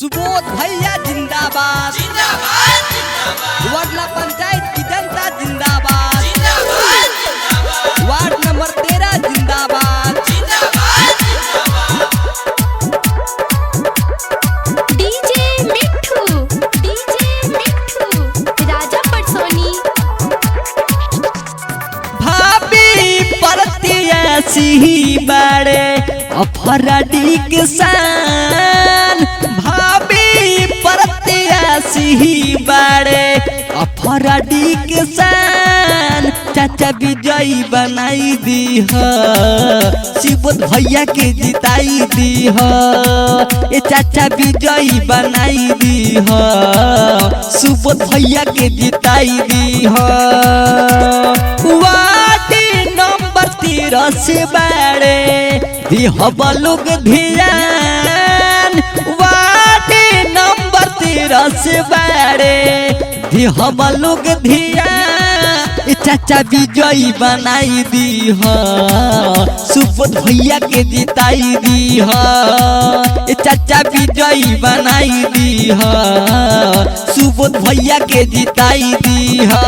सुबोध भैया जिंदाबाद जिंदाबाद जिंदाबाद। वार्ड पंचायत की जनता जिंदाबाद जिंदाबाद जिंदाबाद। वार्ड नंबर 13 जिंदाबाद जिंदाबाद जिंदाबाद। डीजे मिठू राजा पटसोनी। भाभी परतियासी बड़े अफराडी किसान भाभी परतियासी बड़े अफराडी किसान चाचा विजयी बनाई दी है सुबोध भैया के जिताई दी है ये चाचा विजयी बनाई दी है सुबोध भैया के जिताई दी है वार्ड नंबर 13 से बड़े लोग ध्यान वार्ड नंबर 13 से बड़े लोग ध्यान चाचा विजयी बनाई दी है सुबोध भैया के जिताई दी है चाचा विजयी बनाई दी है सुबोध भैया के जिताई दी है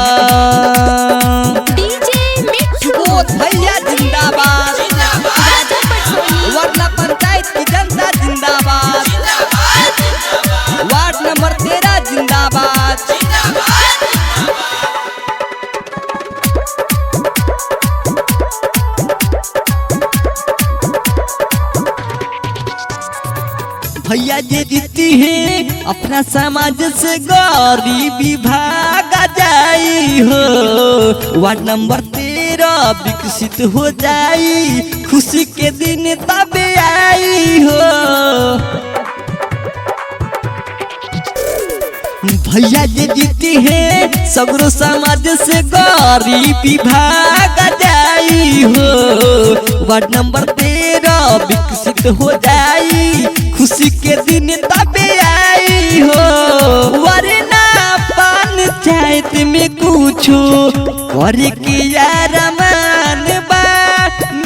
डीजे मिठू सुबोध भैया जिंदाबाद राजा पटसोनी। वार्ड पंचायत की जनता जिंदाबाद जिंदाबाद जिंदाबाद। वार्ड नंबर 13 जिंदाबाद जिंदाबाद जिंदाबाद। भैया जी जीती है अपना समाज से गरीबी भागा जाई हो वार्ड नंबर 13 विकसित हो जाई खुशी के दिन तब आई हो भैया जी जीती है सगरो समाज से गरीबी भागा जाई हो वार्ड नंबर 13 विकसित हो जाई खुशी के दिन तब आई हो वरना पंचायत में कुछो करे के यारमान बा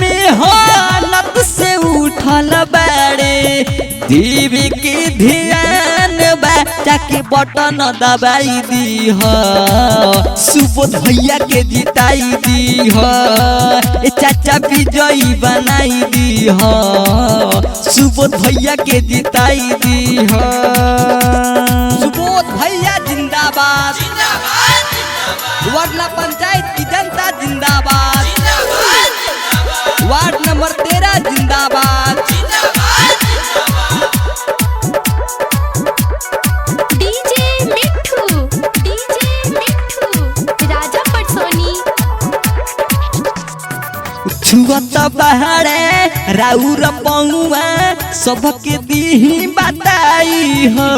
मेहनत से उठल बाड़े देवी के ध्यान बा जाके बटन दबाई दी है सुबोध भैया के जिताई दी है चाचा विजयी बनाई दी है सुबोध भैया के जिताई दी है सुबोध भैया जिंदाबाद जिंदाबाद जिंदाबाद। वार्ड पंचायत की जनता जिंदाबाद जिंदाबाद जिंदाबाद। वार्ड नंबर 13 जिंदाबाद जिंदाबाद जिंदाबाद। डीजे मिठू राजा पटसोनी। छुअत बहरे राउर पौआ सबके दीही बताई हो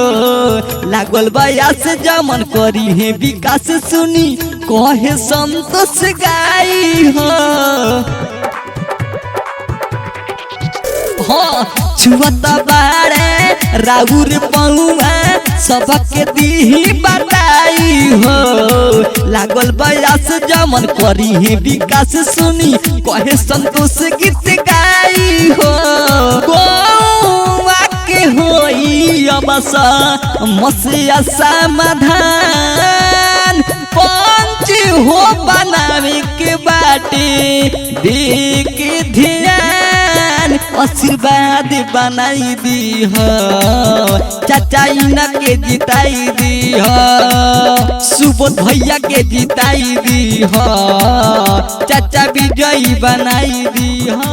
लागल बयास जमन करी है विकास सुनी कहे संतोष गाई हो छुअत बारे राउर पौआ सबके दीही बताई हो लागल बयास जमन करी है विकास सुनी कहे संतोष गीत गाई हो गोवा के होई अबस मसिया समाधान पंच हो बनावे के बाटे देख ध्यान आशीर्वाद बनाई दी है चाचा इना के जिताई दी है सुबोध भैया के जिताई दी है चाचा विजयी बनाई दी है।